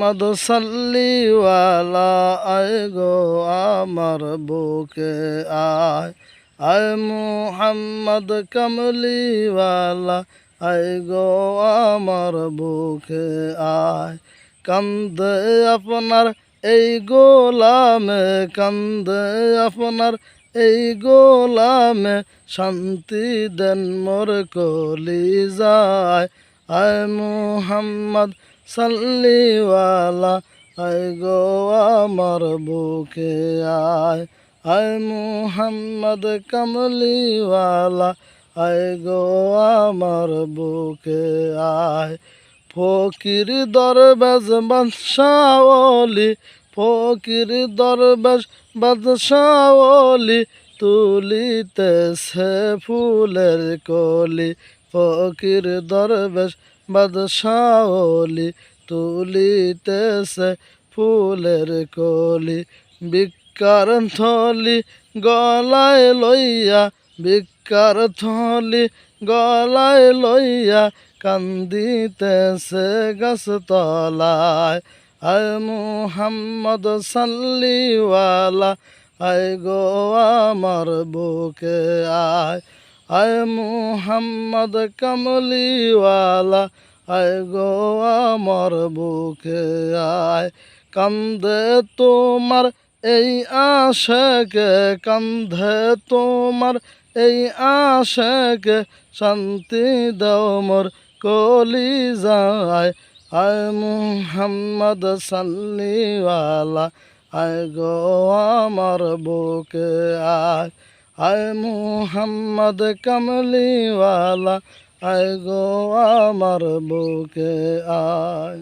মুহাম্মদ সাল্লিওয়ালা আয় গো আমার বুকে আয় আয় মুহাম্মদ কামলিওয়ালা আয় গো আমার বুকে আয় কান্দে আপনার এই গোলামে কান্দে আপনার এই গোলামে শান্তি দেন মোর কলিজায় আয় মুহাম্মদ সাল্লিওয়ালা আয় গো আমার বুকে আয় আয় মুহাম্মদ কামলিওয়ালা আয় গো আমার বুকে আয় ফকির দরবেশ বাদশাওলি ফকির দরবেশ বাদশাওলি তুলিতেছে ফুলের কলি ফকির দরবেশ বাদশাওলি তুলিতেছে ফুলের কলি ভিক্ষার থলি গলায় লইয়া ভিক্ষার থলি গলায় লইয়া কান্দিতেছে গাছ তলায় আয় মুহাম্মদ সাল্লিওয়ালা আয় গো আমার বুকে আয় আয় মুহাম্মদ কামলিওয়ালা আয় গো আমার বুকে আয় কান্দে তোমার এই আশাকে কান্ধে তোমার এই আশাকে শান্তি দাও মোর কলিজায় আয় মুহাম্মদ সাল্লিওয়ালা আয় গো আমার বুকে আয় আয় মুহাম্মদ কামলিওয়ালা আয় গো আমার বুকে আয়।